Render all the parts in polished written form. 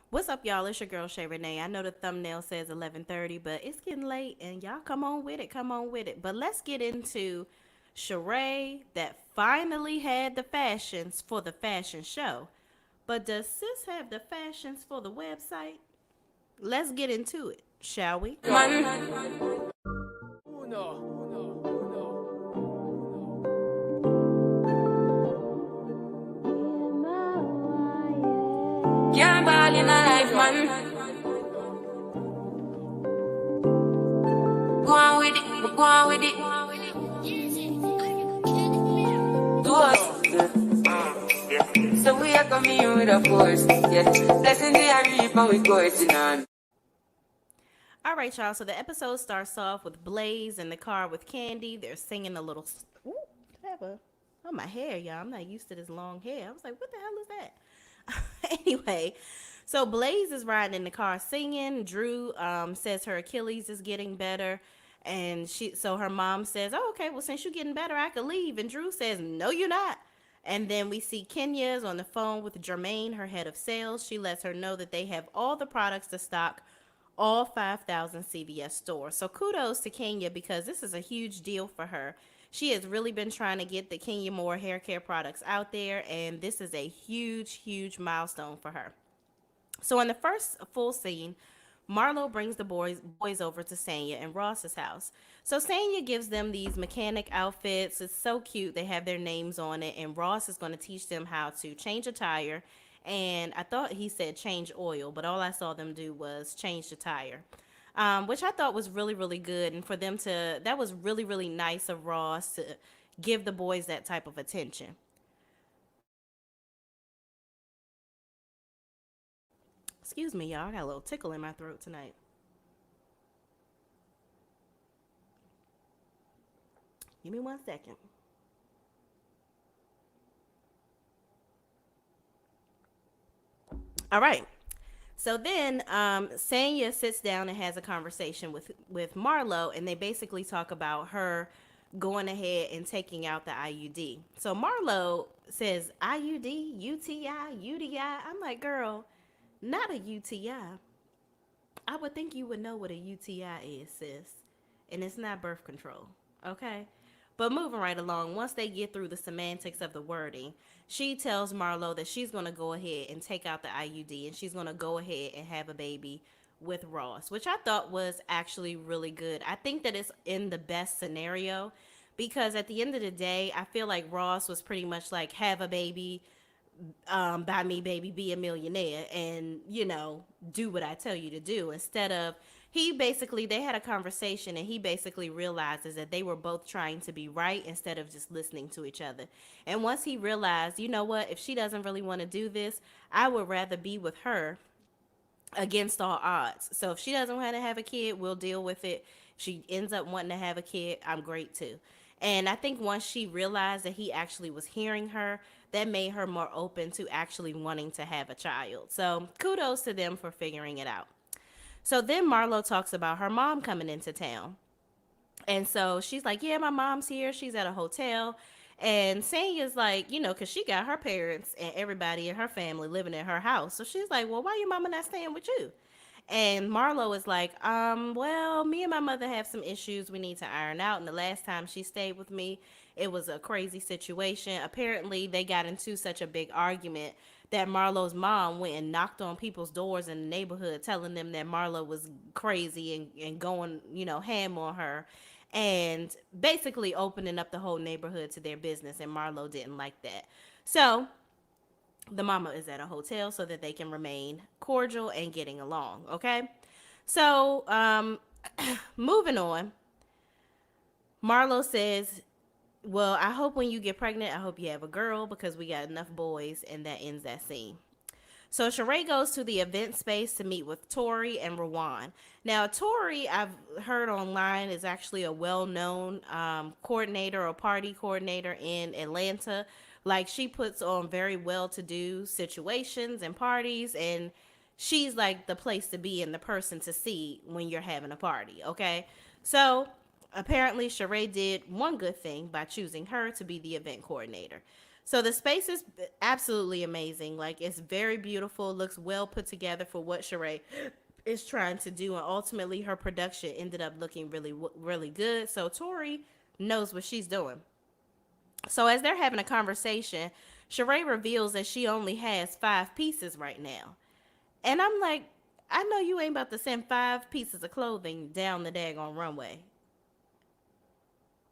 What's up, y'all? It's your girl Shay Renee. I know the thumbnail says 11:30, but it's getting late, and y'all come on with it. Come on with it. But let's get into Sheree that finally had the fashions for the fashion show. But does sis have the fashions for the website? Let's get into it, shall we? Man, can't ball in a life, man. Go on with it, go on with it. Do us. So we are coming with a force, yeah. Blessing they are reap and we coursing on. All right, y'all. So the episode starts off with Blaze in the car with Candy. They're singing a little. Ooh, I have a. Oh, my hair, y'all. I'm not used to this long hair. I was like, what the hell is that? Anyway, so Blaze is riding in the car singing. Drew says her Achilles is getting better. And so her mom says, oh, okay, well, since you're getting better, I could leave. And Drew says, no, you're not. And then we see Kenya is on the phone with Jermaine, her head of sales. She lets her know that they have all the products to stock all 5,000 CVS stores. So kudos to Kenya because this is a huge deal for her. She has really been trying to get the Kenya Moore hair care products out there, and this is a huge, huge milestone for her. So in the first full scene, Marlo brings the boys over to Sanya and Ross's house. So Sanya gives them these mechanic outfits. It's so cute. They have their names on it, and Ross is going to teach them how to change a tire. And I thought he said change oil, but all I saw them do was change the tire. Which I thought was really, really good. And for them to, that was really, really nice of Ross to give the boys that type of attention. Excuse me, y'all. I got a little tickle in my throat tonight. Give me 1 second. All right. So then Sanya sits down and has a conversation with Marlo, and they basically talk about her going ahead and taking out the IUD. So Marlo says IUD, UTI, UDI. I'm like, girl, not a UTI. I would think you would know what a UTI is, sis. And it's not birth control. Okay? But moving right along, once they get through the semantics of the wording, she tells Marlo that she's going to go ahead and take out the IUD and she's going to go ahead and have a baby with Ross, which I thought was actually really good. I think that it's in the best scenario because at the end of the day, I feel like Ross was pretty much like, have a baby, buy me baby, be a millionaire, and do what I tell you to do, instead of, he basically, they had a conversation and he basically realizes that they were both trying to be right instead of just listening to each other. And once he realized, you know what, if she doesn't really want to do this, I would rather be with her against all odds. So if she doesn't want to have a kid, we'll deal with it. If she ends up wanting to have a kid, I'm great too. And I think once she realized that he actually was hearing her, that made her more open to actually wanting to have a child. So kudos to them for figuring it out. So then Marlo talks about her mom coming into town. And so she's like, yeah, my mom's here. She's at a hotel. And Sanya's like, because she got her parents and everybody in her family living in her house. So she's like, well, why your mama not staying with you? And Marlo is like, well, me and my mother have some issues we need to iron out. And the last time she stayed with me, it was a crazy situation. Apparently, they got into such a big argument that Marlo's mom went and knocked on people's doors in the neighborhood, telling them that Marlo was crazy and going, ham on her. And basically opening up the whole neighborhood to their business. And Marlo didn't like that. So the mama is at a hotel so that they can remain cordial and getting along. Okay. So, moving on, Marlo says, well, I hope when you get pregnant, I hope you have a girl because we got enough boys, and that ends that scene. So Sheree goes to the event space to meet with Tori and Rawan. Now, Tori, I've heard online, is actually a well-known coordinator or party coordinator in Atlanta. Like, she puts on very well-to-do situations and parties, and she's like the place to be and the person to see when you're having a party, okay? So apparently Sheree did one good thing by choosing her to be the event coordinator. So the space is absolutely amazing. Like, it's very beautiful, looks well put together for what Sheree is trying to do, and ultimately her production ended up looking really good. So Tori knows what she's doing. So as they're having a conversation, Sheree reveals that she only has 5 pieces right now. And I'm like, I know you ain't about to send 5 pieces of clothing down the daggone runway.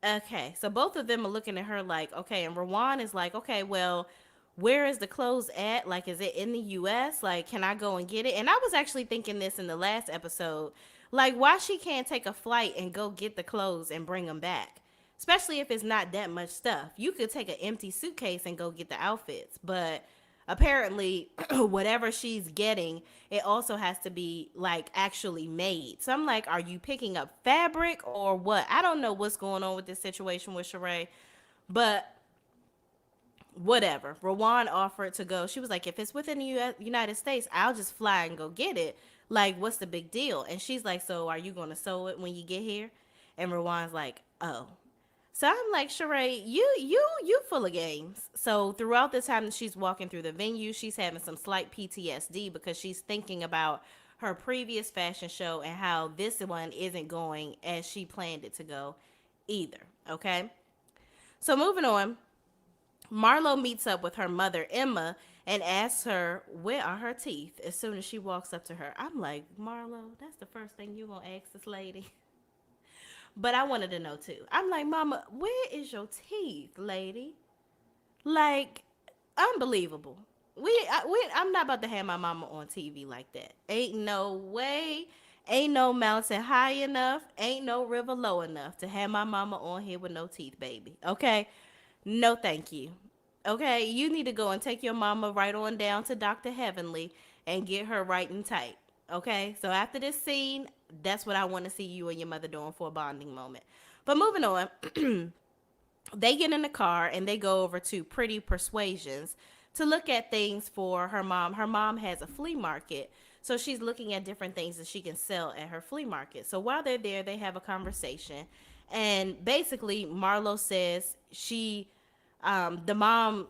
Okay, so both of them are looking at her like, okay, and Rawan is like, okay, well, where is the clothes at? Like, is it in the US? Like, can I go and get it? And I was actually thinking this in the last episode. Like, why she can't take a flight and go get the clothes and bring them back? Especially if it's not that much stuff. You could take an empty suitcase and go get the outfits. But apparently, whatever she's getting, it also has to be like actually made. So I'm like, are you picking up fabric or what? I don't know what's going on with this situation with Sheree, but whatever. Rawan offered to go. She was like, if it's within the United States, I'll just fly and go get it. Like, what's the big deal? And she's like, so are you going to sew it when you get here? And Rawan's like, oh. So I'm like, Sheree, you full of games. So throughout the time that she's walking through the venue, she's having some slight PTSD because she's thinking about her previous fashion show and how this one isn't going as she planned it to go either. Okay. So moving on, Marlo meets up with her mother, Emma, and asks her, where are her teeth? As soon as she walks up to her, I'm like, Marlo, that's the first thing you gonna ask this lady. But I wanted to know too. I'm like, Mama, where is your teeth, lady? Like, unbelievable. I'm not about to have my mama on TV like that. Ain't no way. Ain't no mountain high enough. Ain't no river low enough to have my mama on here with no teeth, baby. Okay? No, thank you. Okay? You need to go and take your mama right on down to Dr. Heavenly and get her right and tight. Okay? So after this scene, that's what I want to see you and your mother doing for a bonding moment. But moving on, they get in the car and they go over to Pretty Persuasions to look at things for her mom. Her mom has a flea market, so she's looking at different things that she can sell at her flea market. So while they're there, they have a conversation, and basically Marlo says the mom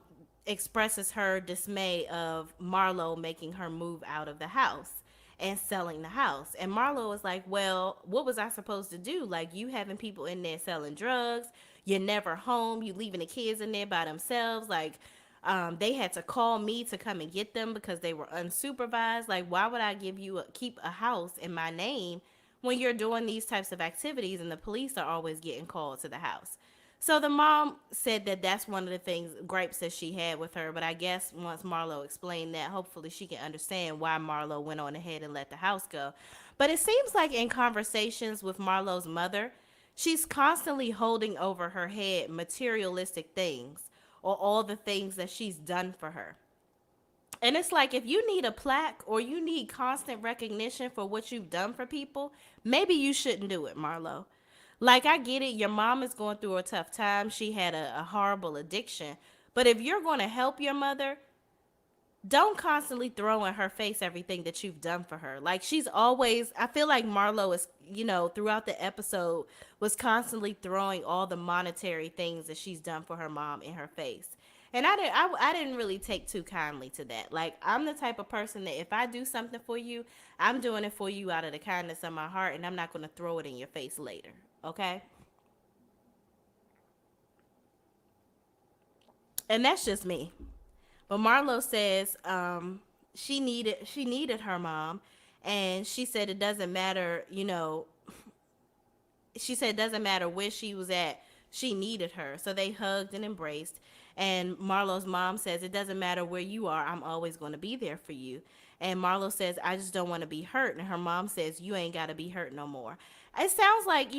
expresses her dismay of Marlo making her move out of the house and selling the house. And Marlo was like, well, what was I supposed to do? Like, you having people in there selling drugs, you're never home, you leaving the kids in there by themselves. Like, they had to call me to come and get them because they were unsupervised. Like, why would I keep a house in my name when you're doing these types of activities and the police are always getting called to the house? So the mom said that that's one of the things, gripes that she had with her. But I guess once Marlo explained that, hopefully she can understand why Marlo went on ahead and let the house go. But it seems like in conversations with Marlo's mother, she's constantly holding over her head materialistic things or all the things that she's done for her. And it's like, if you need a plaque or you need constant recognition for what you've done for people, maybe you shouldn't do it, Marlo. Like, I get it. Your mom is going through a tough time. She had a horrible addiction. But if you're going to help your mother, don't constantly throw in her face everything that you've done for her. Like, she's always, I feel like Marlo is, throughout the episode, was constantly throwing all the monetary things that she's done for her mom in her face. And I didn't really take too kindly to that. Like, I'm the type of person that if I do something for you, I'm doing it for you out of the kindness of my heart, and I'm not going to throw it in your face later. Okay? And that's just me. But Marlo says she needed her mom, and she said it doesn't matter, she said it doesn't matter where she was at, she needed her. So they hugged and embraced. And Marlo's mom says, it doesn't matter where you are, I'm always going to be there for you. And Marlo says, I just don't want to be hurt. And her mom says, you ain't got to be hurt no more. It sounds like,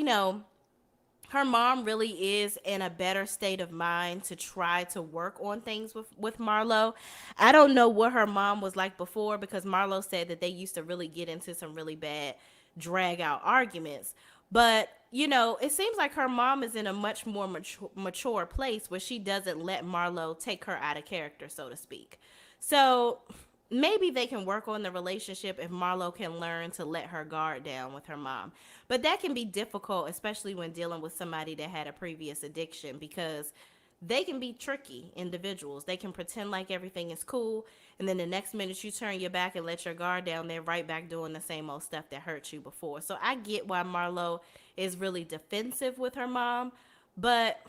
her mom really is in a better state of mind to try to work on things with Marlo. I don't know what her mom was like before, because Marlo said that they used to really get into some really bad drag out arguments. But, it seems like her mom is in a much more mature place where she doesn't let Marlo take her out of character, so to speak. So maybe they can work on the relationship if Marlo can learn to let her guard down with her mom. But that can be difficult, especially when dealing with somebody that had a previous addiction, because they can be tricky individuals. They can pretend like everything is cool, and then the next minute you turn your back and let your guard down, they're right back doing the same old stuff that hurt you before. So I get why Marlo is really defensive with her mom, but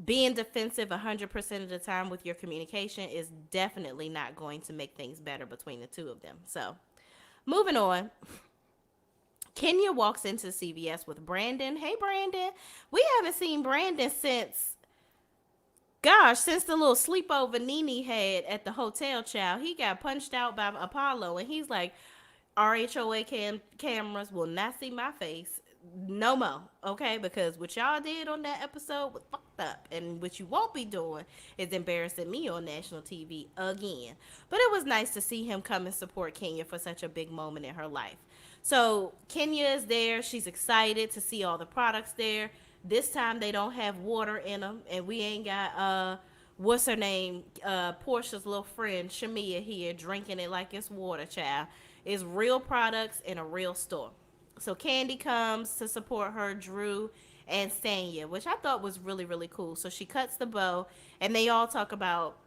being defensive 100% of the time with your communication is definitely not going to make things better between the two of them. So, moving on. Kenya walks into CVS with Brandon. Hey, Brandon. We haven't seen Brandon since the little sleepover Nene had at the hotel, child. He got punched out by Apollo, and he's like, RHOA cameras will not see my face no more, okay? Because what y'all did on that episode was fucked up, and what you won't be doing is embarrassing me on national TV again. But it was nice to see him come and support Kenya for such a big moment in her life. So Kenya is there. She's excited to see all the products there. This time they don't have water in them, and we ain't got what's her name, Portia's little friend Shamia here drinking it like it's water, child. It's real products in a real store. So Candy comes to support her, Drew and Sanya, which I thought was really, really cool. So she cuts the bow, and they all talk about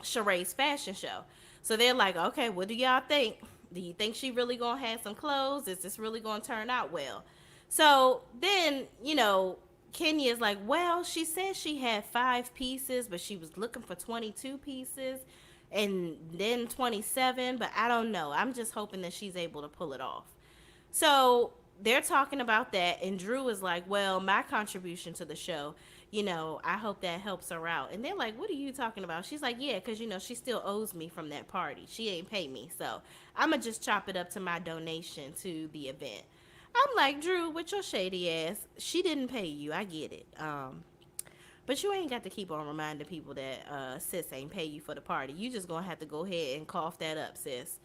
Sheree's fashion show. So they're like, okay, what do y'all think? Do you think she really gonna have some clothes? Is this really gonna turn out well? So then, Kenya's like, well, she said she had 5 pieces, but she was looking for 22 pieces and then 27, but I don't know. I'm just hoping that she's able to pull it off. So they're talking about that, and Drew is like, well, my contribution to the show, I hope that helps her out. And they're like, what are you talking about? She's like, yeah, because, she still owes me from that party. She ain't paid me. So I'm going to just chop it up to my donation to the event. I'm like, Drew, with your shady ass, she didn't pay you. I get it. But you ain't got to keep on reminding people that sis ain't pay you for the party. You just going to have to go ahead and cough that up, sis.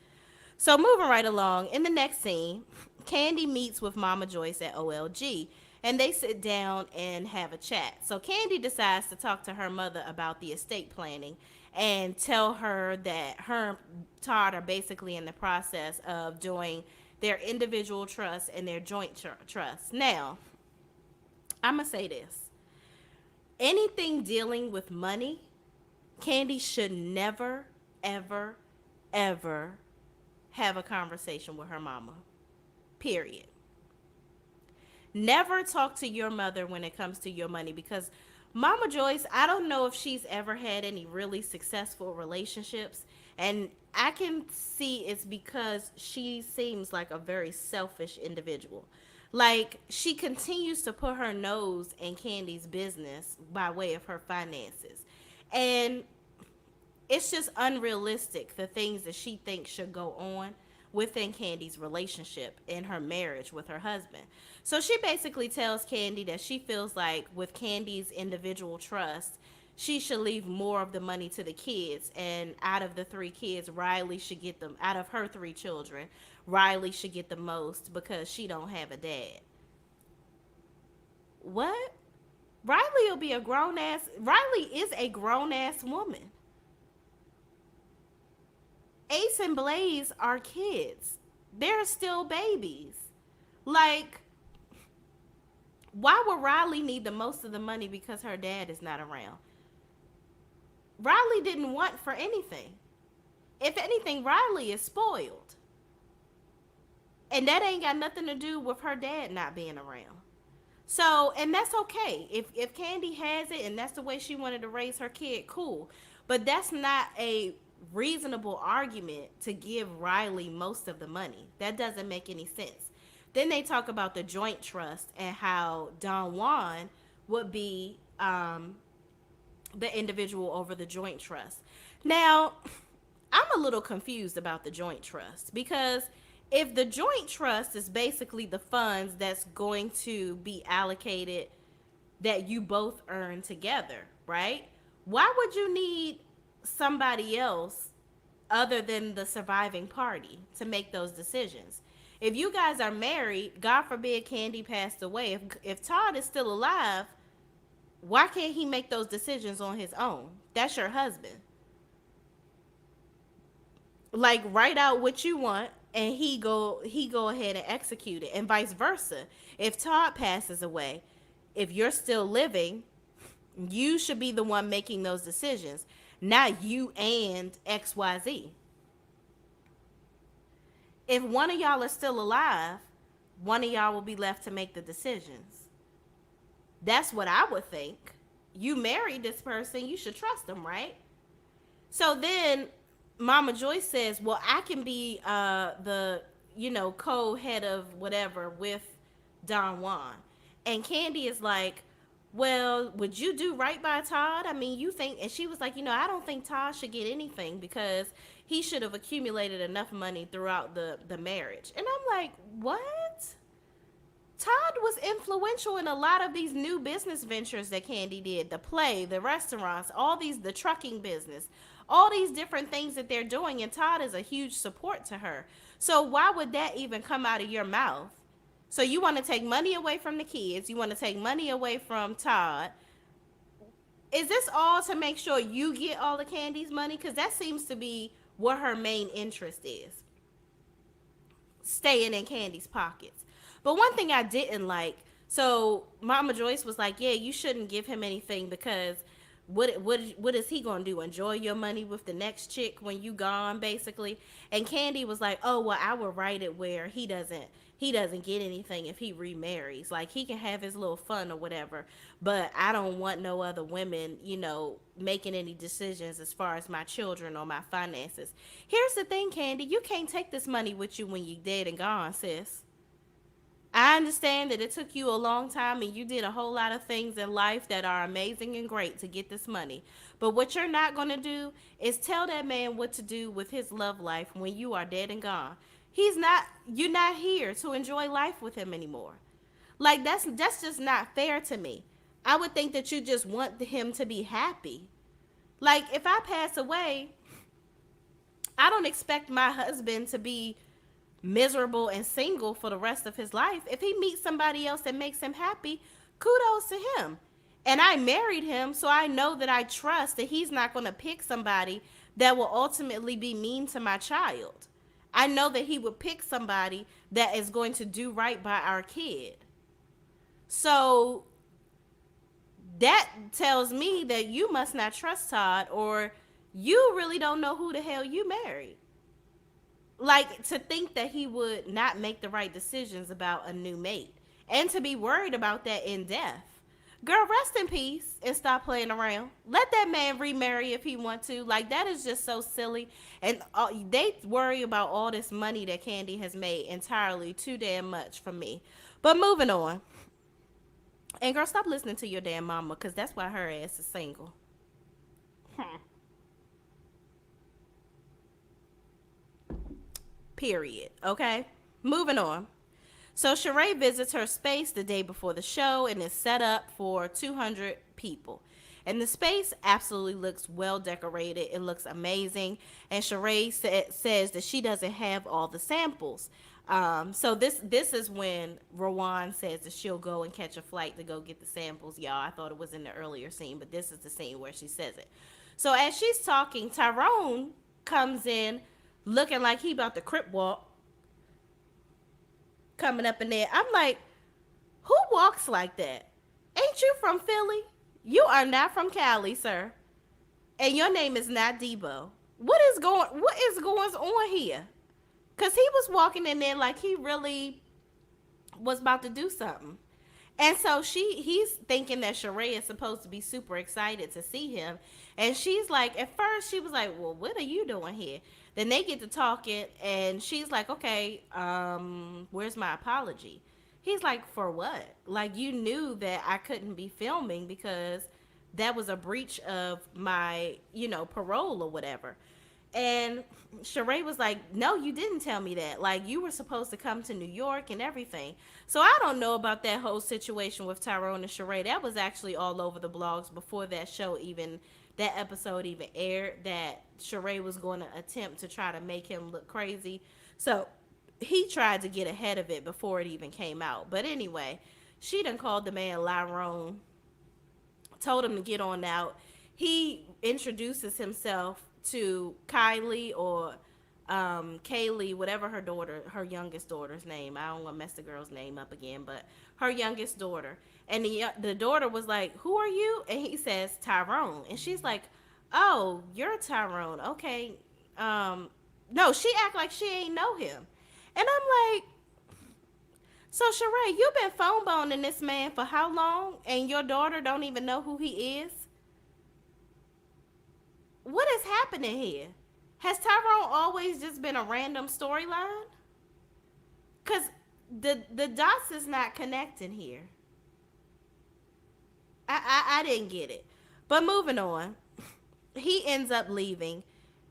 So moving right along, in the next scene, Candy meets with Mama Joyce at OLG, and they sit down and have a chat. So Candy decides to talk to her mother about the estate planning and tell her that her and Todd are basically in the process of doing their individual trust and their joint trust. Now, I'm going to say this. Anything dealing with money, Candy should never, ever, ever have a conversation with her mama. Period. Never talk to your mother when it comes to your money, because Mama Joyce, I don't know if she's ever had any really successful relationships, and I can see it's because she seems like a very selfish individual. Like, she continues to put her nose in Candy's business by way of her finances. And it's just unrealistic, the things that she thinks should go on within Candy's relationship in her marriage with her husband. So she basically tells Candy that she feels like with Candy's individual trust, she should leave more of the money to the kids, and out of the 3 kids, Riley should get them. Out of her 3 children, Riley should get the most because she don't have a dad. What? Riley is a grown ass woman. Ace and Blaze are kids. They're still babies. Like, why would Riley need the most of the money because her dad is not around? Riley didn't want for anything. If anything, Riley is spoiled. And that ain't got nothing to do with her dad not being around. So, and that's okay. If Candy has it and that's the way she wanted to raise her kid, cool. But that's not a reasonable argument to give Riley most of the money. That doesn't make any sense. Then they talk about the joint trust and how Don Juan would be the individual over the joint trust. Now, I'm a little confused about the joint trust, because if the joint trust is basically the funds that's going to be allocated that you both earn together, right? Why would you need somebody else other than the surviving party to make those decisions? If you guys are married, God forbid Candy passed away, if Todd is still alive, why can't he make those decisions on his own? That's your husband. Like, write out what you want and he go ahead and execute it, and vice versa. If Todd passes away, if you're still living, You should be the one making those decisions, not you and XYZ. If one of y'all is still alive, one of y'all will be left to make the decisions. That's what I would think. You married this person, you should trust them, right? So then Mama Joyce says, well, I can be the, co-head of whatever with Don Juan. And Candy is like, well, would you do right by Todd? I mean, you think, and she was like, I don't think Todd should get anything because he should have accumulated enough money throughout the marriage. And I'm like, what? Todd was influential in a lot of these new business ventures that Candy did, the play, the restaurants, the trucking business, all these different things that they're doing. And Todd is a huge support to her. So why would that even come out of your mouth? So you want to take money away from the kids. You want to take money away from Todd. Is this all to make sure you get all the Candy's money? Because that seems to be what her main interest is. Staying in Candy's pockets. But one thing I didn't like, so Mama Joyce was like, yeah, you shouldn't give him anything because what is he gonna do? Enjoy your money with the next chick when you gone, basically. And Candy was like, oh well, I would write it where he doesn't get anything if he remarries. Like he can have his little fun or whatever, but I don't want no other women, making any decisions as far as my children or my finances. Here's the thing, Candy, you can't take this money with you when you're dead and gone, sis. I understand that it took you a long time and you did a whole lot of things in life that are amazing and great to get this money. But what you're not going to do is tell that man what to do with his love life when you are dead and gone. You're not here to enjoy life with him anymore. Like that's just not fair to me. I would think that you just want him to be happy. Like if I pass away, I don't expect my husband to be miserable and single for the rest of his life. If he meets somebody else that makes him happy, kudos to him. And I married him, so I know that I trust that he's not going to pick somebody that will ultimately be mean to my child. I know that he would pick somebody that is going to do right by our kid. So that tells me that you must not trust Todd, or you really don't know who the hell you married. Like, to think that he would not make the right decisions about a new mate and to be worried about that in death. Girl, rest in peace and stop playing around. Let that man remarry if he want to. Like, that is just so silly. And they worry about all this money that Candy has made entirely too damn much for me. But moving on. And girl, stop listening to your damn mama, because that's why her ass is single. Period. Okay? Moving on. So Sheree visits her space the day before the show and is set up for 200 people. And the space absolutely looks well decorated. It looks amazing. And Sheree says that she doesn't have all the samples. So this is when Rowan says that she'll go and catch a flight to go get the samples, y'all. I thought it was in the earlier scene, but this is the scene where she says it. So as she's talking, Tyrone comes in looking like he about to crip walk, coming up in there. I'm like, who walks like that? Ain't you from Philly? You are not from Cali, sir. And your name is not Debo. What is going on here? Because he was walking in there like he really was about to do something. And so he's thinking that Sheree is supposed to be super excited to see him. And she's like, at first she was like, well, what are you doing here? Then they get to talking and she's like, okay, where's my apology? He's like, for what? Like, you knew that I couldn't be filming because that was a breach of my, parole or whatever. And Sheree was like, no, you didn't tell me that. Like, you were supposed to come to New York and everything. So I don't know about that whole situation with Tyrone and Sheree. That was actually all over the blogs before that episode even aired, that Sheree was going to attempt to try to make him look crazy. So he tried to get ahead of it before it even came out. But anyway, she done called the man Lyrone, told him to get on out. He introduces himself to Kylie or Kaylee, whatever her daughter, her youngest daughter's name. I don't want to mess the girl's name up again, but her youngest daughter. And the daughter was like, "Who are you?" And he says, "Tyrone." And she's like, "Oh, you're Tyrone. Okay." Um, no, she act like she ain't know him. And I'm like, "So Sheree, you've been phone boning this man for how long? And your daughter don't even know who he is? What is happening here? Has Tyrone always just been a random storyline? Cause the dots is not connecting here. I didn't get it. But moving on, he ends up leaving,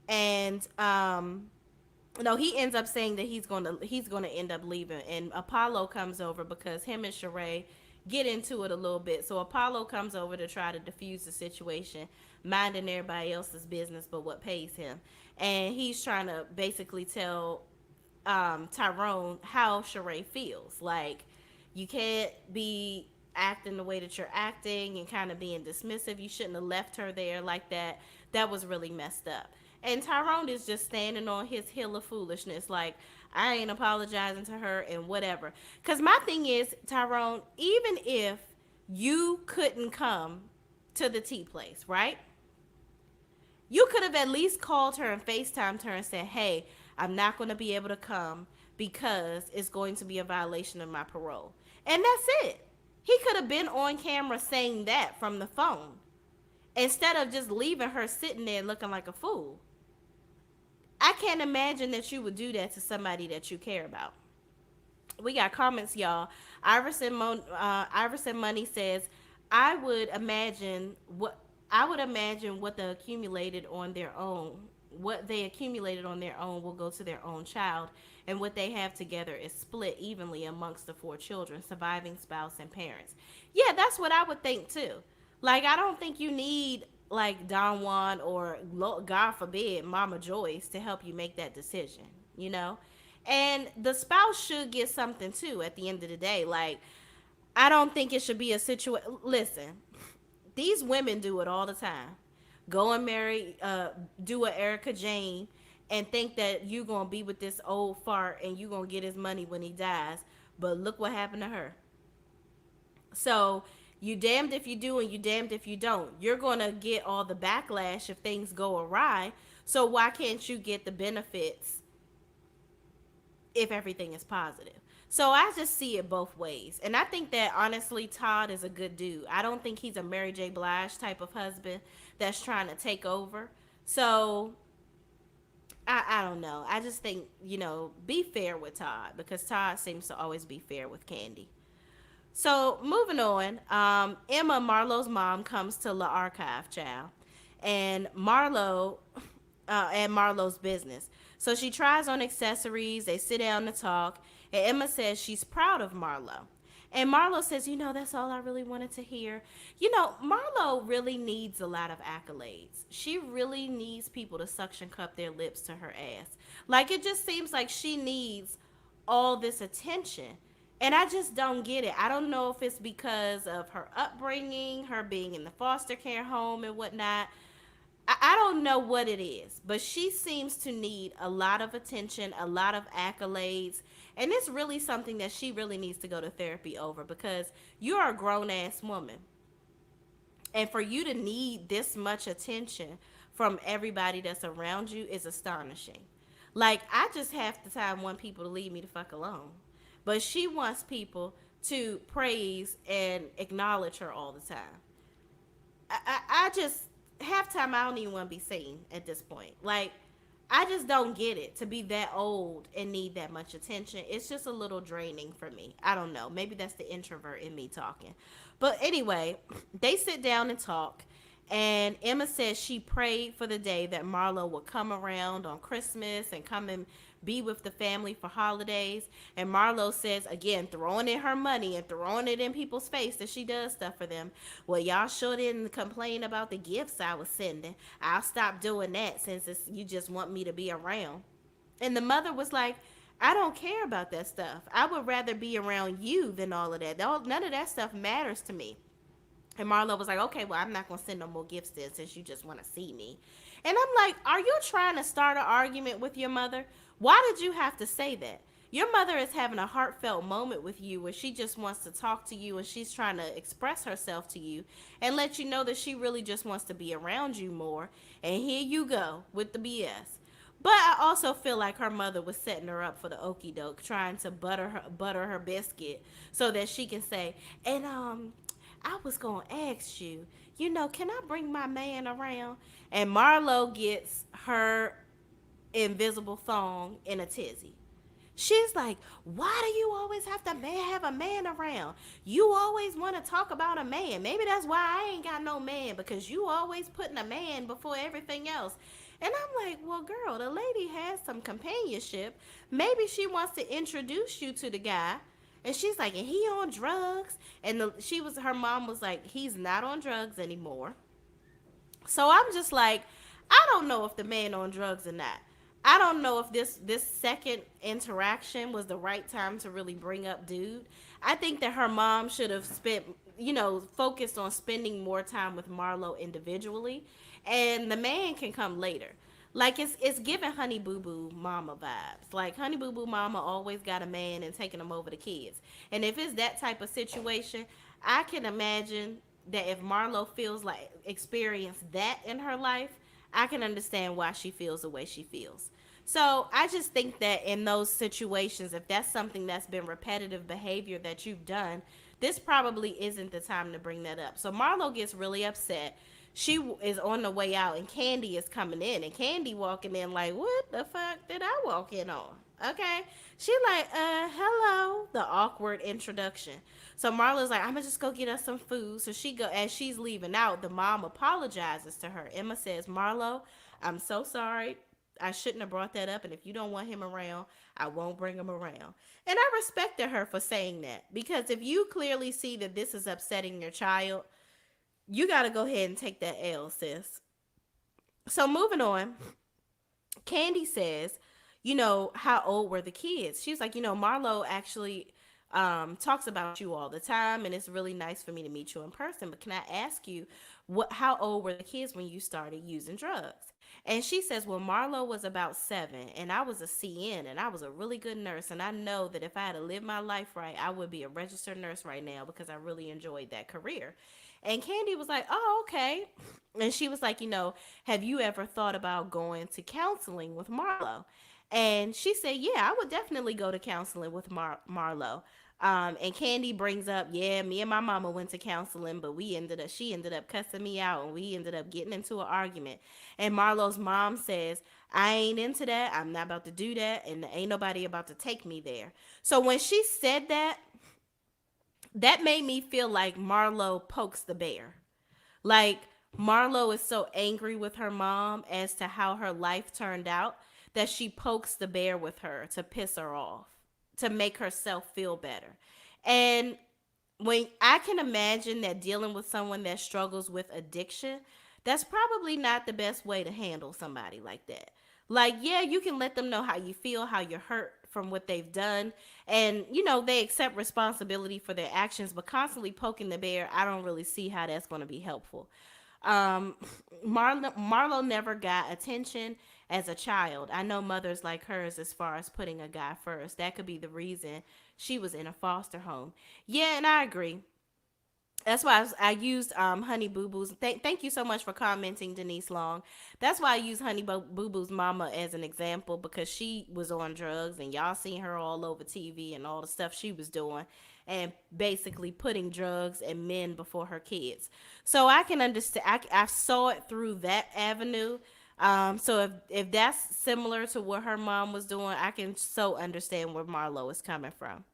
and no, he ends up saying that he's gonna end up leaving, and Apollo comes over because him and Sheree get into it a little bit. So Apollo comes over to try to diffuse the situation, minding everybody else's business but what pays him, and he's trying to basically tell Tyrone how Sheree feels. Like, you can't be acting the way that you're acting and kind of being dismissive. You shouldn't have left her there like that. That was really messed up. And Tyrone is just standing on his hill of foolishness, like, I ain't apologizing to her and whatever. Because my thing is, Tyrone, even if you couldn't come to the tea place, right? You could have at least called her and FaceTimed her and said, "Hey, I'm not going to be able to come because it's going to be a violation of my parole." And that's it. He could have been on camera saying that from the phone instead of just leaving her sitting there looking like a fool. I can't imagine that you would do that to somebody that you care about. We got comments, y'all. Iverson Money says, "I would imagine what the accumulated on their own, what they accumulated on their own will go to their own child, and what they have together is split evenly amongst the four children, surviving spouse and parents." Yeah, that's what I would think too. Like, I don't think you need like Don Juan or, God forbid, Mama Joyce to help you make that decision, you know? And the spouse should get something too at the end of the day. Like, I don't think it should be a situation. Listen, these women do it all the time. Go and marry, do a Erica Jane, and think that you gonna be with this old fart and you gonna get his money when he dies. But look what happened to her. So you damned if you do and you damned if you don't. You're gonna get all the backlash if things go awry. So why can't you get the benefits if everything is positive? So I just see it both ways. And I think that honestly, Todd is a good dude. I don't think he's a Mary J. Blige type of husband that's trying to take over. So I don't know. I just think, be fair with Todd, because Todd seems to always be fair with Candy. So moving on, Emma, Marlo's mom, comes to La Archive, child, and Marlo's business. So she tries on accessories. They sit down to talk, and Emma says she's proud of Marlo. And Marlo says, that's all I really wanted to hear. Marlo really needs a lot of accolades. She really needs people to suction cup their lips to her ass. Like, it just seems like she needs all this attention. And I just don't get it. I don't know if it's because of her upbringing, her being in the foster care home and whatnot. I don't know what it is, but she seems to need a lot of attention, a lot of accolades. And it's really something that she really needs to go to therapy over, because you're a grown ass woman. And for you to need this much attention from everybody that's around you is astonishing. Like, I just half the time want people to leave me the fuck alone. But she wants people to praise and acknowledge her all the time. I just, half time I don't even want to be seen at this point. Like, I just don't get it, to be that old and need that much attention. It's just a little draining for me. I don't know. Maybe that's the introvert in me talking. But anyway, they sit down and talk. And Emma says she prayed for the day that Marlo would come around on Christmas and come and be with the family for holidays. And Marlo says, again, throwing in her money and throwing it in people's face, that she does stuff for them. "Well, y'all sure didn't complain about the gifts I was sending. I'll stop doing that since you just want me to be around." And the mother was like, "I don't care about that stuff. I would rather be around you than all of that. None of that stuff matters to me." And Marlo was like, "Okay, well, I'm not going to send no more gifts then, since you just want to see me." And I'm like, are you trying to start an argument with your mother? Why did you have to say that? Your mother is having a heartfelt moment with you where she just wants to talk to you and she's trying to express herself to you and let you know that she really just wants to be around you more. And here you go with the BS. But I also feel like her mother was setting her up for the okey doke, trying to butter her biscuit so that she can say, and I was gonna ask you, can I bring my man around? And Marlo gets her invisible thong in a tizzy. She's like, why do you always have to have a man around? You always want to talk about a man. Maybe that's why I ain't got no man, because you always putting a man before everything else. And I'm like, well, girl, the lady has some companionship. Maybe she wants to introduce you to the guy. And she's like, and he on drugs? And her mom was like, he's not on drugs anymore. So I'm just like, I don't know if the man on drugs or not. I don't know if this second interaction was the right time to really bring up dude. I think that her mom should have focused on spending more time with Marlo individually, and the man can come later. Like it's giving Honey Boo Boo Mama vibes. Like Honey Boo Boo Mama always got a man and taking him over the kids. And if it's that type of situation, I can imagine that if Marlo feels like experienced that in her life, I can understand why she feels the way she feels. So I just think that in those situations, if that's something that's been repetitive behavior that you've done, this probably isn't the time to bring that up. So Marlo gets really upset. She is on the way out, and Candy is coming in, and Candy walking in like, what the fuck did I walk in on? Okay. She like, hello, the awkward introduction. So Marla's like, I'm gonna just go get us some food. So as she's leaving out, the mom apologizes to her. Emma says, Marlo, I'm so sorry. I shouldn't have brought that up. And if you don't want him around, I won't bring him around. And I respected her for saying that, because if you clearly see that this is upsetting your child, you got to go ahead and take that L, sis. So moving on, Candy says, how old were the kids? She's like, Marlo actually talks about you all the time, and it's really nice for me to meet you in person. But can I ask you, how old were the kids when you started using drugs? And she says, well, Marlo was about 7, and I was a CN, and I was a really good nurse. And I know that if I had to live my life right, I would be a registered nurse right now, because I really enjoyed that career. And Candy was like, oh, okay. And she was like, have you ever thought about going to counseling with Marlo? And she said, yeah, I would definitely go to counseling with Marlo. And Candy brings up, yeah, me and my mama went to counseling, but she ended up cussing me out, and we ended up getting into an argument. And Marlo's mom says, I ain't into that. I'm not about to do that. And ain't nobody about to take me there. So when she said that, that made me feel like Marlo pokes the bear. Like Marlo is so angry with her mom as to how her life turned out that she pokes the bear with her to piss her off, to make herself feel better. And when I can imagine that dealing with someone that struggles with addiction, that's probably not the best way to handle somebody like that. Like, yeah, you can let them know how you feel, how you're hurt from what they've done, and they accept responsibility for their actions, but constantly poking the bear, I don't really see how that's going to be helpful. um Marlo never got attention as a child. I know mothers like hers, as far as putting a guy first, that could be the reason she was in a foster home. Yeah, and I agree. That's why I used Honey Boo Boo's. Thank you so much for commenting, Denise Long. That's why I use Honey Boo Boo's mama as an example, because she was on drugs, and y'all seen her all over TV and all the stuff she was doing, and basically putting drugs and men before her kids. So I can understand. I saw it through that avenue. So if that's similar to what her mom was doing, I can so understand where Marlo is coming from.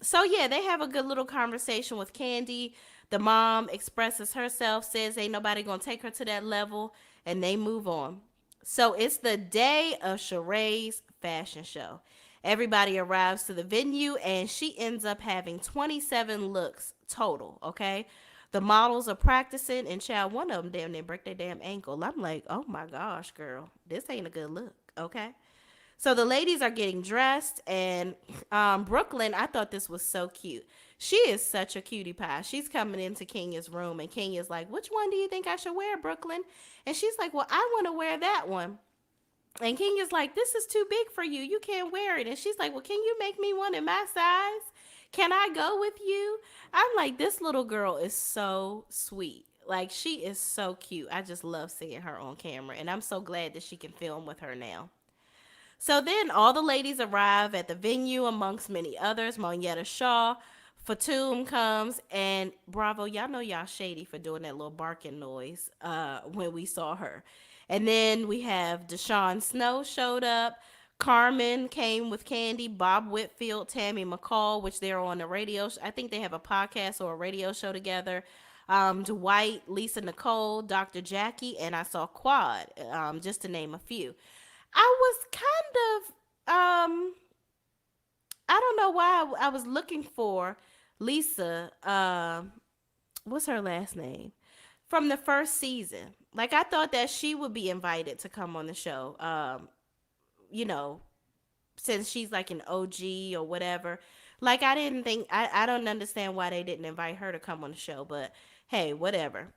So yeah, they have a good little conversation with Candy. The mom expresses herself, says ain't nobody gonna take her to that level, and they move on. So it's the day of Sheree's fashion show. Everybody arrives to the venue, and she ends up having 27 looks total. Okay. The models are practicing, and child, one of them damn near break their damn ankle. I'm like, oh my gosh, girl, this ain't a good look. Okay. So the ladies are getting dressed, and Brooklyn, I thought this was so cute. She is such a cutie pie. She's coming into Kenya's room, and Kenya's like, "Which one do you think I should wear, Brooklyn?" And she's like, "Well, I want to wear that one." And Kenya's like, "This is too big for you. You can't wear it." And she's like, "Well, can you make me one in my size? Can I go with you?" I'm like, this little girl is so sweet. Like, she is so cute. I just love seeing her on camera. And I'm so glad that she can film with her now. So then all the ladies arrive at the venue amongst many others. Monietta Shaw, Fatum comes, and Bravo, y'all know y'all shady for doing that little barking noise when we saw her. And then we have Deshaun Snow showed up. Carmen came with Candy, Bob Whitfield, Tammy McCall, which they're on the radio. I think they have a podcast or a radio show together. Dwight, Lisa Nicole, Dr. Jackie, and I saw Quad, just to name a few. I was kind of I don't know why I was looking for Lisa. What's her last name? From the first season. Like, I thought that she would be invited to come on the show. You know, since she's like an OG or whatever. Like, I didn't think I don't understand why they didn't invite her to come on the show, but hey, whatever.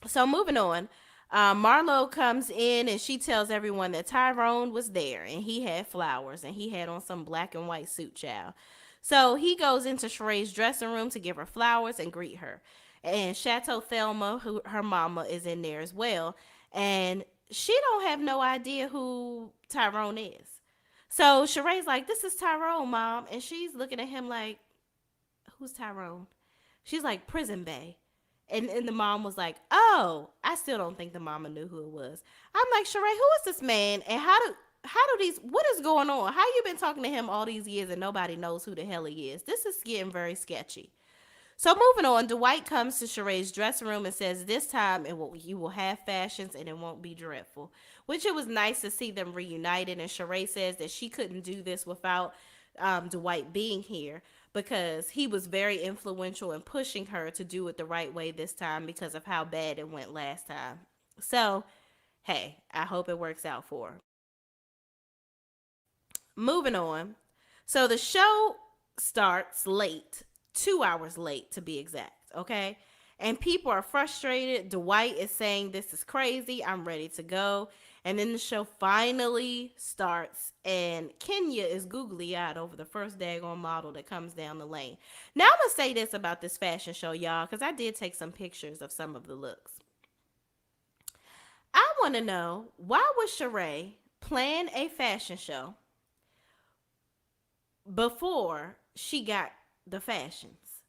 So moving on, Marlo comes in and she tells everyone that Tyrone was there and he had flowers and he had on some black and white suit, child. So he goes into Sheree's dressing room to give her flowers and greet her. And Chateau Thelma, who her mama, is in there as well. And she don't have no idea who Tyrone is. So Sheree's like, "This is Tyrone, mom." And she's looking at him like, "Who's Tyrone?" She's like, "Prison Bay." And the mom was like, "Oh," I still don't think the mama knew who it was. I'm like, "Sheree, who is this man? And how do these, what is going on? How you been talking to him all these years and nobody knows who the hell he is? This is getting very sketchy." So moving on, Dwight comes to Sheree's dressing room and says, "This time you will have fashions and it won't be dreadful." Which, it was nice to see them reunited. And Sheree says that she couldn't do this without Dwight being here, because he was very influential in pushing her to do it the right way this time because of how bad it went last time. So, hey, I hope it works out for her. Moving on. So the show starts late, 2 hours late to be exact, okay? And people are frustrated. Dwight is saying, "This is crazy. I'm ready to go." And then the show finally starts, and Kenya is googly eyed over the first daggone model that comes down the lane. Now, I'm going to say this about this fashion show, y'all, because I did take some pictures of some of the looks. I want to know, why would Sheree plan a fashion show before she got the fashions?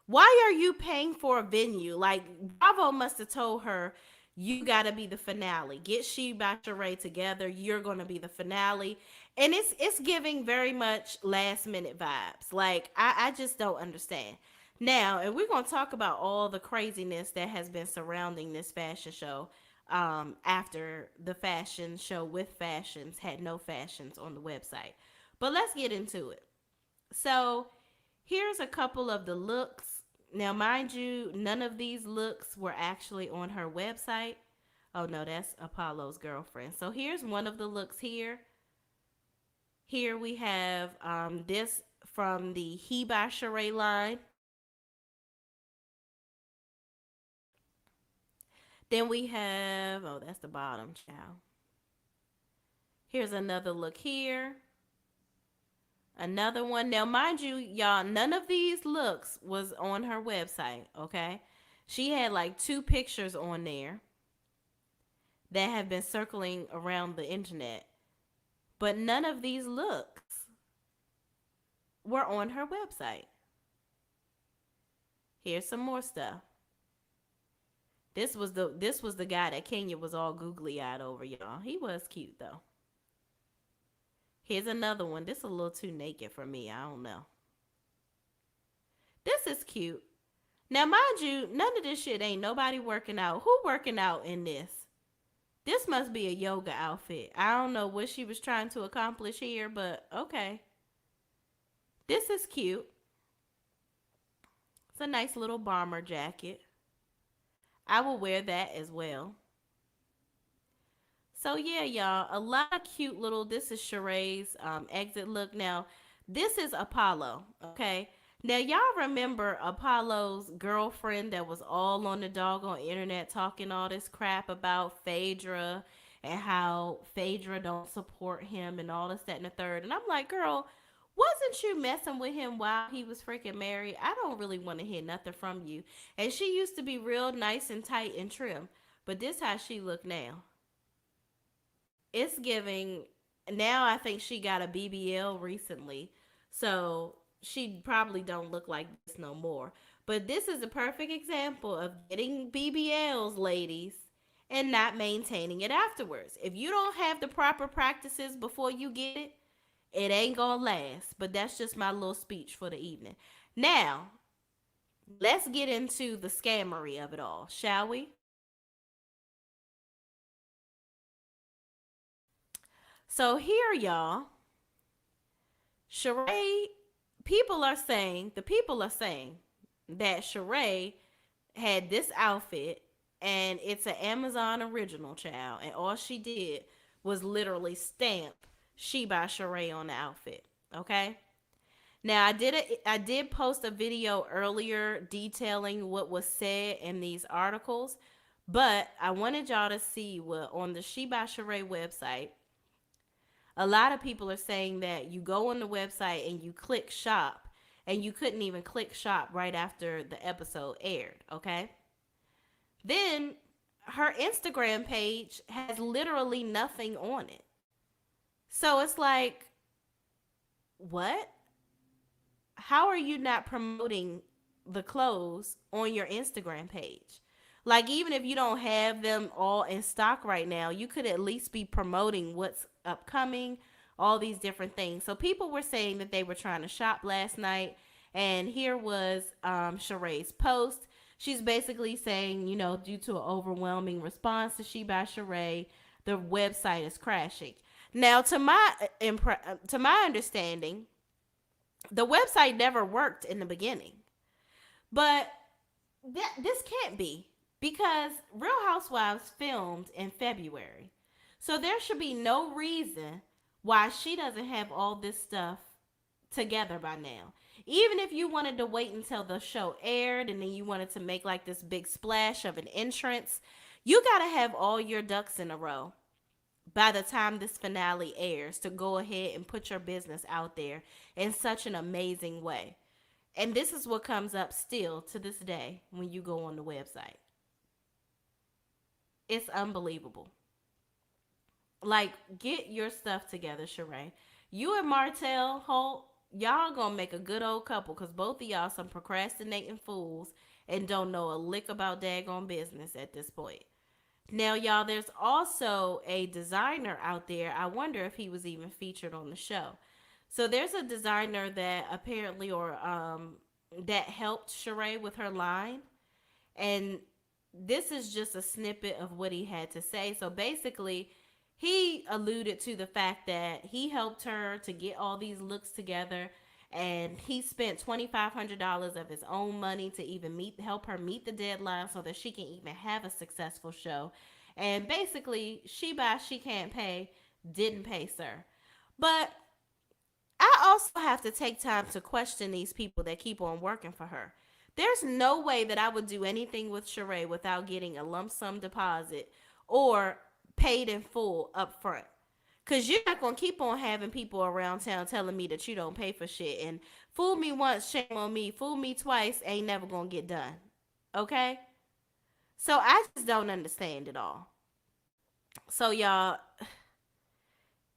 Why are you paying for a venue? Like, Bravo must have told her, "You gotta be the finale. Get She by Sheree together. You're gonna be the finale." And it's giving very much last minute vibes. Like, I just don't understand. Now, and we're gonna talk about all the craziness that has been surrounding this fashion show. After the fashion show with fashions had no fashions on the website. But let's get into it. So here's a couple of the looks. Now, mind you, none of these looks were actually on her website. Oh no, that's Apollo's girlfriend. So here's one of the looks here. Here we have this from the He by Sheree line. Then we have, oh, that's the bottom, child. Here's another look here. Another one. Now, mind you, y'all, none of these looks was on her website, okay? She had like 2 pictures on there that have been circling around the internet, but none of these looks were on her website. Here's some more stuff. This was the guy that Kenya was all googly eyed over, y'all. He was cute though. Here's another one. This is a little too naked for me. I don't know. This is cute. Now, mind you, none of this shit ain't nobody working out. Who working out in this? This must be a yoga outfit. I don't know what she was trying to accomplish here, but okay. This is cute. It's a nice little bomber jacket. I will wear that as well. So yeah, y'all, a lot of cute little. This is Sheree's exit look. Now, this is Apollo. Okay. Now y'all remember Apollo's girlfriend that was all on the doggone internet talking all this crap about Phaedra and how Phaedra don't support him and all this, that, and the third. And I'm like, girl, wasn't you messing with him while he was freaking married? I don't really want to hear nothing from you. And she used to be real nice and tight and trim. But this how she look now. It's giving. Now I think she got a BBL recently, so she probably don't look like this no more. But this is a perfect example of getting BBLs, ladies, and not maintaining it afterwards. If you don't have the proper practices before you get it, it ain't gonna last. But that's just my little speech for the evening. Now, let's get into the scammery of it all, shall we? So here, y'all, Sheree, the people are saying that Sheree had this outfit and it's an Amazon original, child, and all she did was literally stamp She by Sheree on the outfit. Okay? Now I did post a video earlier detailing what was said in these articles, but I wanted y'all to see what on the She by Sheree website a lot of people are saying that you go on the website and you click shop and you couldn't even click shop right after the episode aired, okay? Then her Instagram page has literally nothing on it. So it's like, what? How are you not promoting the clothes on your Instagram page? Like, even if you don't have them all in stock right now, you could at least be promoting what's upcoming, all these different things. So people were saying that they were trying to shop last night, and here was Sheree's post. She's basically saying, due to an overwhelming response to She by Sheree, the website is crashing. Now, to my understanding, the website never worked in the beginning. But this can't be because Real Housewives filmed in February. So there should be no reason why she doesn't have all this stuff together by now. Even if you wanted to wait until the show aired and then you wanted to make like this big splash of an entrance, you got to have all your ducks in a row by the time this finale airs to go ahead and put your business out there in such an amazing way. And this is what comes up still to this day when you go on the website. It's unbelievable. Like, get your stuff together, Sheree. You and Martell Holt, y'all gonna make a good old couple because both of y'all some procrastinating fools and don't know a lick about daggone business at this point. Now, y'all, there's also a designer out there. I wonder if he was even featured on the show. So there's a designer that apparently or that helped Sheree with her line, and this is just a snippet of what he had to say. So basically, he alluded to the fact that he helped her to get all these looks together, and he spent $2,500 of his own money to even help her meet the deadline so that she can even have a successful show. And basically, she can't pay, didn't pay sir. But I also have to take time to question these people that keep on working for her. There's no way that I would do anything with Sheree without getting a lump sum deposit or paid in full up front. Cause you're not gonna keep on having people around town telling me that you don't pay for shit. And fool me once, shame on me. Fool me twice, ain't never gonna get done. Okay? So I just don't understand it all. So y'all,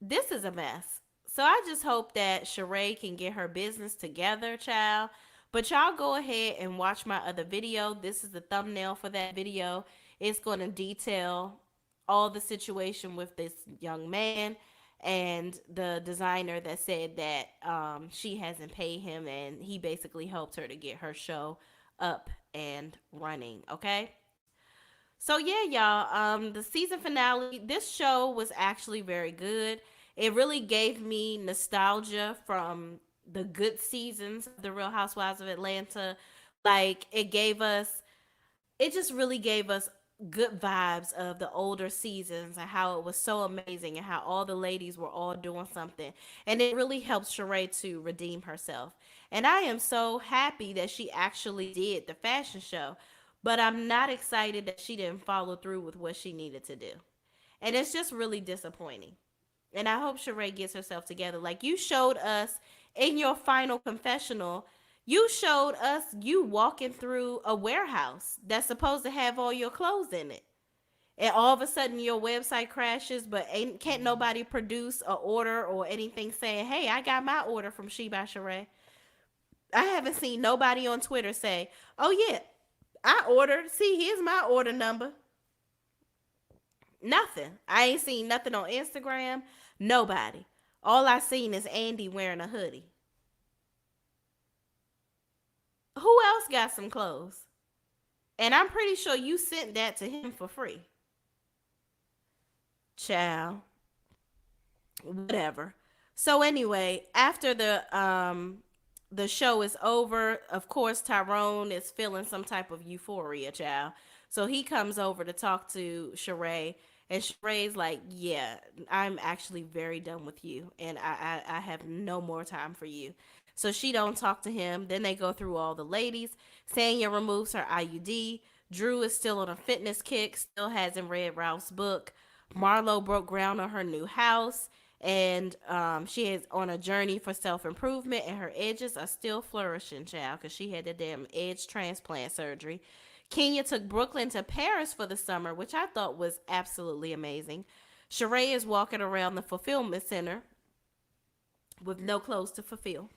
this is a mess. So I just hope that Sheree can get her business together, child. But y'all go ahead and watch my other video. This is the thumbnail for that video. It's going to detail all the situation with this young man and the designer that said that she hasn't paid him and he basically helped her to get her show up and running. Okay. So yeah, y'all. The season finale. This show was actually very good. It really gave me nostalgia from the good seasons of the Real Housewives of Atlanta. Like it gave us. It just really gave us good vibes of the older seasons and how it was so amazing and how all the ladies were all doing something. And it really helped Sheree to redeem herself. And I am so happy that she actually did the fashion show, but I'm not excited that she didn't follow through with what she needed to do. And it's just really disappointing. And I hope Sheree gets herself together. Like you showed us in your final confessional, you showed us you walking through a warehouse that's supposed to have all your clothes in it. And all of a sudden your website crashes, but can't nobody produce a order or anything saying, "Hey, I got my order from She by Sheree." I haven't seen nobody on Twitter say, "Oh yeah, I ordered. See, here's my order number." Nothing. I ain't seen nothing on Instagram. Nobody. All I seen is Andy wearing a hoodie. Who else got some clothes? And I'm pretty sure you sent that to him for free. Child. Whatever. So anyway, after the show is over, of course Tyrone is feeling some type of euphoria, child. So he comes over to talk to Sheree, and Sheree's like, "Yeah, I'm actually very done with you, and I have no more time for you." So she don't talk to him. Then they go through all the ladies. Sanya removes her IUD. Drew is still on a fitness kick, still hasn't read Ralph's book. Marlo broke ground on her new house, and she is on a journey for self improvement, and her edges are still flourishing, child, because she had the damn edge transplant surgery. Kenya took Brooklyn to Paris for the summer, which I thought was absolutely amazing. Sheree is walking around the fulfillment center with no clothes to fulfill.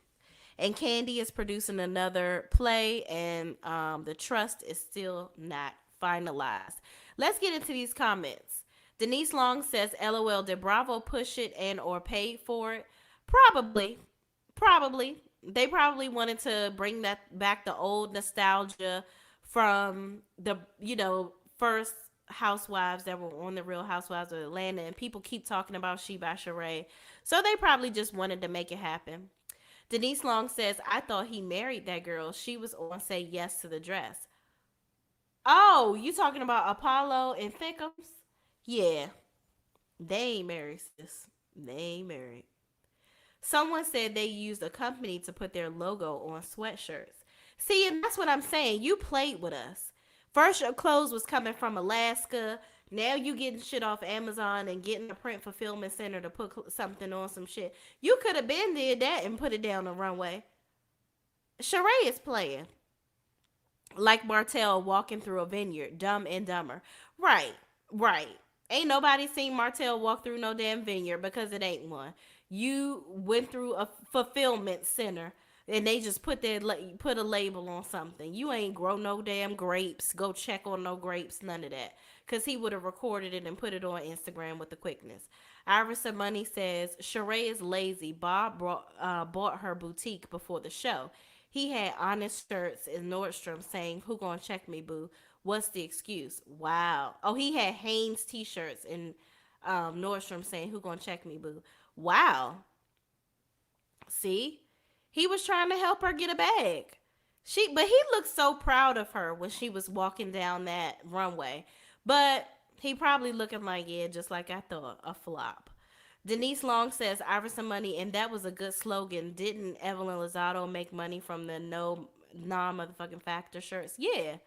And Candy is producing another play, and the trust is still not finalized. Let's get into these comments. Denise Long says, "LOL, did Bravo push it and or paid for it?" Probably, probably. They probably wanted to bring that back, the old nostalgia from the first Housewives that were on the Real Housewives of Atlanta, and people keep talking about She by Sheree, so they probably just wanted to make it happen. Denise Long says, "I thought he married that girl. She was on Say Yes to the Dress." Oh, you talking about Apollo and Thickums? Yeah, they ain't married, sis. They ain't married. Someone said they used a company to put their logo on sweatshirts. See, and that's what I'm saying. You played with us. First, your clothes was coming from Alaska. Now you getting shit off Amazon and getting a print fulfillment center to put something on some shit. You could have been did that and put it down the runway. Sheree is playing like Martell walking through a vineyard, Dumb and Dumber. Right, right. Ain't nobody seen Martell walk through no damn vineyard because it ain't one. You went through a fulfillment center and they just put a label on something. You ain't grow no damn grapes. Go check on no grapes. None of that. Cause he would have recorded it and put it on Instagram with the quickness. Iris Money says Sheree is lazy. Bob bought her boutique before the show. He had honest shirts in Nordstrom saying, "Who gonna check me, boo? What's the excuse?" Wow. Oh, he had Hanes t-shirts in Nordstrom saying, "Who gonna check me, boo?" Wow. See, he was trying to help her get a bag. But he looked so proud of her when she was walking down that runway. But he probably looking like, yeah, just like I thought, a flop. Denise Long says Iverson money, and that was a good slogan. Didn't Evelyn Lozado make money from the no non motherfucking factor shirts? Yeah,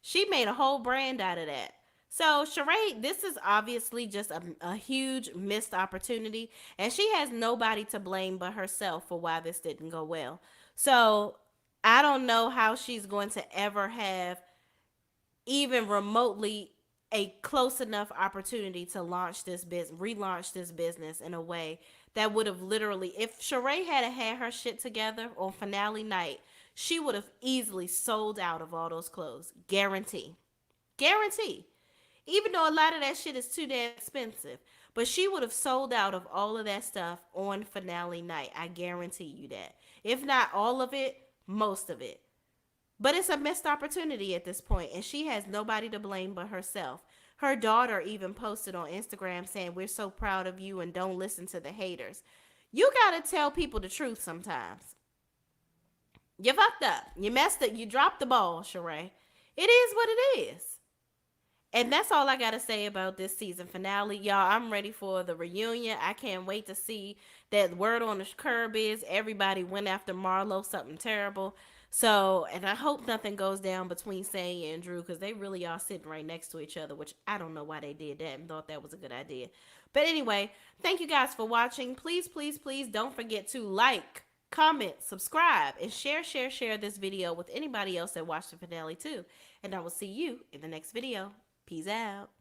she made a whole brand out of that. So Sheree, this is obviously just a huge missed opportunity, and she has nobody to blame but herself for why this didn't go well. So I don't know how she's going to ever have even remotely a close enough opportunity to launch this business, relaunch this business in a way that would have literally, if Sheree had her shit together on finale night, she would have easily sold out of all those clothes. Guarantee. Guarantee. Even though a lot of that shit is too damn expensive. But she would have sold out of all of that stuff on finale night. I guarantee you that. If not all of it, most of it. But it's a missed opportunity at this point, and she has nobody to blame but herself. Her daughter even posted on Instagram saying, "We're so proud of you and don't listen to the haters." You gotta tell people the truth sometimes. You fucked up. You messed up. You dropped the ball, Sheree. It is what it is. And that's all I got to say about this season finale. Y'all, I'm ready for the reunion. I can't wait to see that word on the curb is everybody went after Marlo, something terrible. So, and I hope nothing goes down between Sanya and Drew because they really are sitting right next to each other, which I don't know why they did that and thought that was a good idea. But anyway, thank you guys for watching. Please, please, please don't forget to like, comment, subscribe, and share this video with anybody else that watched the finale too. And I will see you in the next video. Peace out.